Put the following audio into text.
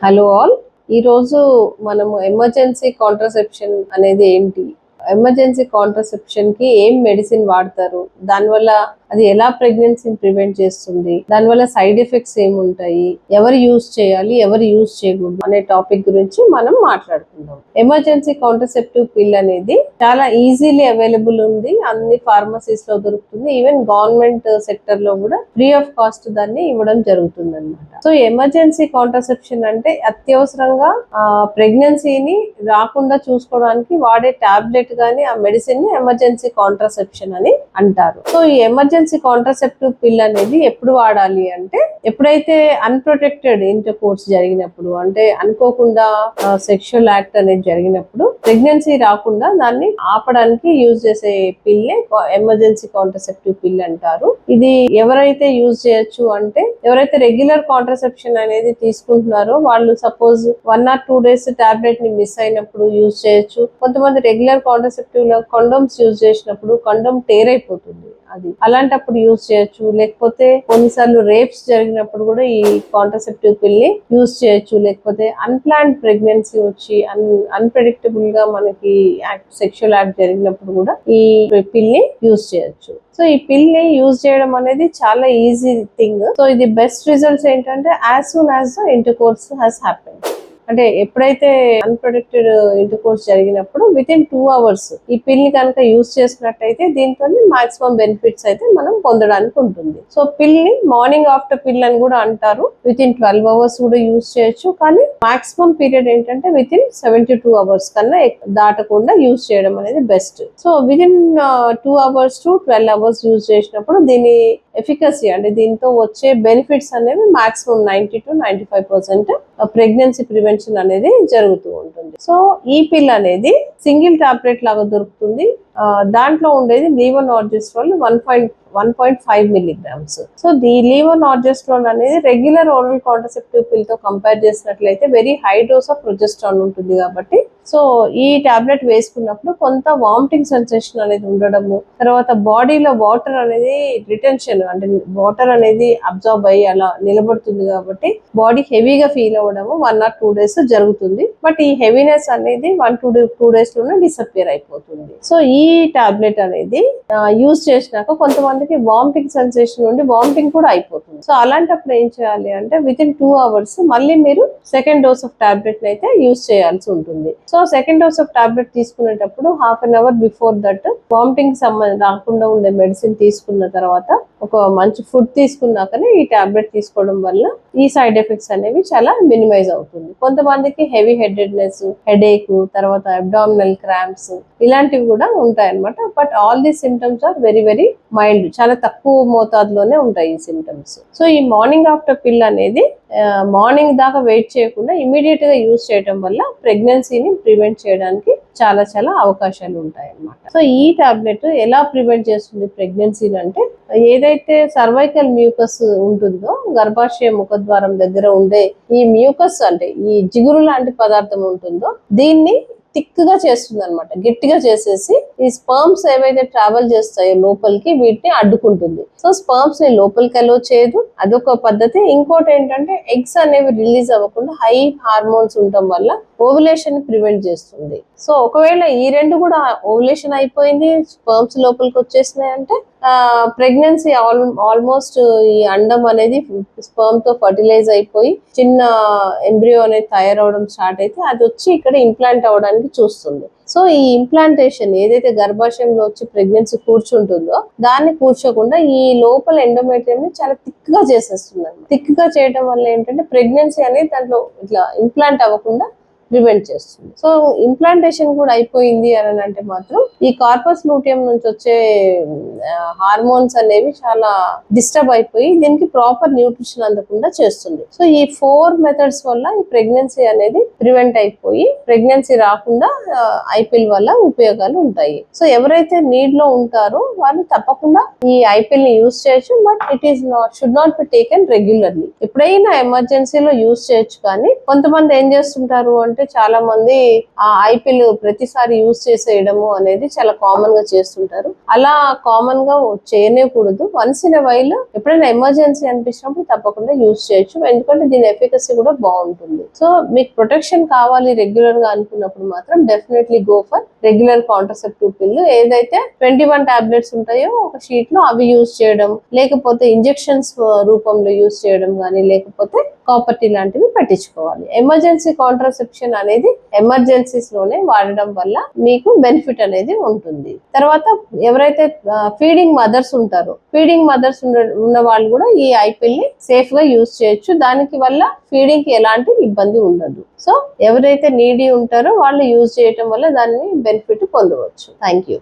Hello all. ఈరోజు మనము emergency contraception అనేది ఏంటి, ఎమర్జెన్సీ కాంట్రసెప్షన్ కి ఏం మెడిసిన్ వాడతారు, దానివల్ల అది ఎలా ప్రెగ్నెన్సీని ప్రివెంట్ చేస్తుంది, దానివల్ల సైడ్ ఎఫెక్ట్స్ ఏముంటాయి, ఎవరు యూజ్ చేయాలి ఎవరు యూజ్ చేయకూడదు అనే టాపిక్ గురించి మనం మాట్లాడుకుందాం. ఎమర్జెన్సీ కాంట్రసెప్టివ్ పిల్ అనేది చాలా ఈజీలీ అవైలబుల్ ఉంది, అన్ని ఫార్మసీస్ లో దొరుకుతుంది, ఈవెన్ గవర్నమెంట్ సెక్టర్ లో కూడా ఫ్రీ ఆఫ్ కాస్ట్ దాన్ని ఇవ్వడం జరుగుతుంది అనమాట. సో ఎమర్జెన్సీ కాంట్రసెప్షన్ అంటే అత్యవసరంగా ప్రెగ్నెన్సీని రాకుండా చూసుకోవడానికి వాడే టాబ్లెట్ గానీ ఆ మెడిసిన్ ని ఎమర్జెన్సీ కాంట్రసెప్షన్ అని అంటారు. సో ఈ ఎమర్జెన్సీ కాంట్రసెప్టివ్ పిల్ అనేది ఎప్పుడు వాడాలి అంటే, ఎప్పుడైతే అన్ప్రొటెక్టెడ్ ఇంటర్ కోర్స్ జరిగినప్పుడు, అంటే అనుకోకుండా సెక్షువల్ యాక్ట్ అనేది జరిగినప్పుడు ప్రెగ్నెన్సీ రాకుండా దాన్ని ఆపడానికి యూజ్ చేసే పిల్లే ఎమర్జెన్సీ కాంట్రసెప్టివ్ పిల్ అంటారు. ఇది ఎవరైతే యూజ్ చేయొచ్చు అంటే, ఎవరైతే రెగ్యులర్ కాంట్రసెప్షన్ అనేది తీసుకుంటున్నారో వాళ్ళు సపోజ్ 1 or 2 days టాబ్లెట్ ని మిస్ అయినప్పుడు యూజ్ చేయొచ్చు. కొంతమంది రెగ్యులర్ కాంట్రసెప్టివ్ లో కండోమ్స్ యూజ్ చేసినప్పుడు కండోమ్ టేర్ అయిపోతుంది, అది అలాంటప్పుడు యూజ్ చేయొచ్చు. లేకపోతే కొన్నిసార్లు రేప్స్ జరిగినప్పుడు కూడా ఈ కాంట్రసెప్టివ్ పిల్ ని యూజ్ చేయొచ్చు. లేకపోతే అన్ప్లాన్డ్ ప్రెగ్నెన్సీ వచ్చి అన్ప్రెడిక్టబుల్ గా మనకి సెక్షువల్ యాక్ట్ జరిగినప్పుడు కూడా ఈ పిల్ ని యూజ్ చేయొచ్చు. సో ఈ పిల్ ని యూజ్ చేయడం అనేది చాలా ఈజీ థింగ్. సో ఇది బెస్ట్ రిజల్ట్స్ ఏంటంటే as soon as the inter course has happen, అంటే ఎప్పుడైతే అన్ప్రొటెక్టెడ్ ఇంటర్ కోర్స్ జరిగినప్పుడు విత్ ఇన్ 2 hours ఈ పిల్ ని కనుక యూజ్ చేసినట్టయితే దీంతో మాక్సిమం బెనిఫిట్స్ అయితే మనం పొందడానికి ఉంటుంది. సో పిల్ ని మార్నింగ్ ఆఫ్టర్ పిల్ అని కూడా అంటారు. విత్ ఇన్ 12 hours కూడా యూజ్ చేయొచ్చు, కానీ మాక్సిమం పీరియడ్ ఏంటంటే విత్ ఇన్ 72 hours కన్నా దాటకుండా యూజ్ చేయడం అనేది best. So with in 2 hours to 12 hours use చేసినప్పుడు దీని ఎఫికసీ అంటే దీంతో వచ్చే బెనిఫిట్స్ అనేవి మాక్సిమం 90 to 95% ప్రెగ్నెన్సీ ప్రివెన్షన్ అనేది జరుగుతూ ఉంటుంది. సో ఈ పిల్ అనేది సింగిల్ టాబ్లెట్ లాగా దొరుకుతుంది. దాంట్లో ఉండేది లీవోనార్జెస్ట్రాల్ 1.5 milligrams. సో ది లీవోనార్జెస్ట్రాల్ అనేది రెగ్యులర్ ఓరల్ కాంట్రసెప్టివ్ పిల్ తో కంపేర్ చేసినట్లయితే very high dose of progesterone ఉంటుంది కాబట్టి, సో ఈ టాబ్లెట్ వేసుకున్నప్పుడు కొంత వామిటింగ్ సెన్సేషన్ అనేది ఉండడము, తర్వాత బాడీలో వాటర్ అనేది రిటెన్షన్ అంటే వాటర్ అనేది అబ్జార్బ్ అయ్యి అలా నిలబడుతుంది కాబట్టి బాడీ హెవీగా ఫీల్ అవ్వడము 1 or 2 days జరుగుతుంది. బట్ ఈ హెవీనెస్ అనేది 1-2 days లోనే డిసపియర్ అయిపోతుంది. సో ఈ టాబ్లెట్ అనేది యూజ్ చేసినాక కొంతమందికి వామిటింగ్ సెన్సేషన్ ఉండి వామిటింగ్ కూడా అయిపోతుంది. సో అలాంటప్పుడు ఏం చేయాలి అంటే విత్ ఇన్ 2 hours మళ్ళీ మీరు సెకండ్ డోస్ ఆఫ్ టాబ్లెట్ అయితే యూజ్ చేయాల్సి ఉంటుంది. So second dose of tablet తీసుకునేటప్పుడు 1/2 hour బిఫోర్ దట్ వామిటింగ్ రాకుండా ఉండే మెడిసిన్ తీసుకున్న తర్వాత ఒక మంచి ఫుడ్ తీసుకున్నాకనే ఈ టాబ్లెట్ తీసుకోవడం వల్ల ఈ సైడ్ ఎఫెక్ట్స్ అనేవి చాలా మినిమైజ్ అవుతుంది. కొంతమందికి హెవీ హెడెడ్నెస్, హెడేక్, తర్వాత అబ్డామినల్ క్రాంప్స్ ఇలాంటివి కూడా ఉంటాయి అన్నమాట. But all these symptoms are very very mild, చాలా తక్కువ మోతాదులోనే ఉంటాయి ఈ సిమ్టమ్స్. సో ఈ మార్నింగ్ ఆఫ్టర్ పిల్ అనేది మార్నింగ్ దాకా వెయిట్ చేయకుండా ఇమీడియట్ గా యూజ్ చేయడం వల్ల ప్రెగ్నెన్సీని ప్రివెంట్ చేయడానికి చాలా చాలా అవకాశాలు ఉంటాయి అన్నమాట. సో ఈ టాబ్లెట్ ఎలా ప్రివెంట్ చేస్తుంది ప్రెగ్నెన్సీని అంటే, ఏదైతే సర్వైకల్ మ్యూకస్ ఉంటుందో గర్భాశయ ముఖద్వారం దగ్గర ఉండే ఈ మ్యూకస్ అంటే ఈ జిగురు లాంటి పదార్థం ఉంటుందో దీన్ని థిక్ గా చేస్తుంది అనమాట, గట్టిగా చేసేసి ఈ స్పర్మ్స్ ఏవైతే ట్రావెల్ చేస్తాయో లోపలికి వీటిని అడ్డుకుంటుంది. సో స్పర్మ్స్ ని లోపలికి అలో చేయదు, అదొక పద్ధతి. ఇంకోటి ఏంటంటే ఎగ్స్ అనేవి రిలీజ్ అవ్వకుండా హై హార్మోన్స్ ఉండటం వల్ల ఓవులేషన్ ప్రివెంట్ చేస్తుంది. సో ఒకవేళ ఈ రెండు కూడా ఓవులేషన్ అయిపోయింది, స్పర్మ్స్ లోపలికి వచ్చేసినాయి అంటే ప్రెగ్నెన్సీ ఆల్మోస్ట్ ఈ అండం అనేది స్పర్మ్ తో ఫర్టిలైజ్ అయిపోయి చిన్న ఎంబ్రియో అనేది తయారవడం స్టార్ట్ అయితే అది వచ్చి ఇక్కడ ఇంప్లాంట్ అవ్వడానికి చూస్తుంది. సో ఈ ఇంప్లాంటేషన్ ఏదైతే గర్భాశయంలో వచ్చి ప్రెగ్నెన్సీ కూర్చుంటుందో దాన్ని కూర్చోకుండా ఈ లోపల ఎండోమెట్రియం ని చాలా థిక్ గా చేసేస్తుంది. థిక్ గా చేయడం వల్ల ఏంటంటే ప్రెగ్నెన్సీ అనేది దాంట్లో ఇట్లా ఇంప్లాంట్ అవ్వకుండా ప్రివెంట్ చేస్తుంది. సో ఇంప్లాంటేషన్ కూడా అయిపోయింది అని అంటే మాత్రం ఈ కార్పస్ లూటియం నుంచి వచ్చే హార్మోన్స్ అనేవి చాలా డిస్టర్బ్ అయిపోయి దీనికి ప్రాపర్ న్యూట్రిషన్ అందకుండా చేస్తుంది. సో ఈ 4 methods వల్ల ఈ ప్రెగ్నెన్సీ అనేది ప్రివెంట్ అయిపోయి ప్రెగ్నెన్సీ రాకుండా ఐపిల్ వల్ల ఉపయోగాలు ఉంటాయి. సో ఎవరైతే నీడ్ లో ఉంటారో వాళ్ళు తప్పకుండా ఈ ఐపిల్ ని యూజ్ చేయొచ్చు. But it is should not be taken regularly. ఎప్పుడైనా ఎమర్జెన్సీలో యూజ్ చేయొచ్చు, కానీ కొంతమంది ఏం చేస్తుంటారు అంటే ఏంటంటే చాలా మంది ఆ ఐపిల్ ప్రతిసారి యూజ్ చేసేయడము అనేది చాలా కామన్ గా చేస్తుంటారు. అలా కామన్ గా చేయనేకూడదు. వన్స్ ఇన్ వైల్ ఎప్పుడైనా ఎమర్జెన్సీ అనిపించినప్పుడు తప్పకుండా యూజ్ చేయొచ్చు, ఎందుకంటే దీని ఎఫికసీ కూడా బాగుంటుంది. సో మీకు ప్రొటెక్షన్ కావాలి రెగ్యులర్ గా అనుకున్నప్పుడు మాత్రం definitely go for regular contraceptive పిల్. ఏదైతే 21 టాబ్లెట్స్ ఉంటాయో ఒక షీట్ లో అవి యూజ్ చేయడం, లేకపోతే ఇంజెక్షన్స్ రూపంలో యూజ్ చేయడం కానీ, లేకపోతే కాపర్టీ లాంటివి పట్టించుకోవాలి. ఎమర్జెన్సీ కాంట్రసెప్షన్ అనేది ఎమర్జెన్సీస్ లోనే వాడడం వల్ల మీకు బెనిఫిట్ అనేది ఉంటుంది. తర్వాత ఎవరైతే ఫీడింగ్ మదర్స్ ఉంటారో, ఫీడింగ్ మదర్స్ ఉన్న వాళ్ళు కూడా ఈ ఐపిల్ ని సేఫ్ గా యూజ్ చేయొచ్చు. దానికి వల్ల ఫీడింగ్ కి ఎలాంటి ఇబ్బంది ఉండదు. సో ఎవరైతే నీడీ ఉంటారో వాళ్ళు యూజ్ చేయటం వల్ల దాన్ని బెనిఫిట్ పొందవచ్చు. Thank you.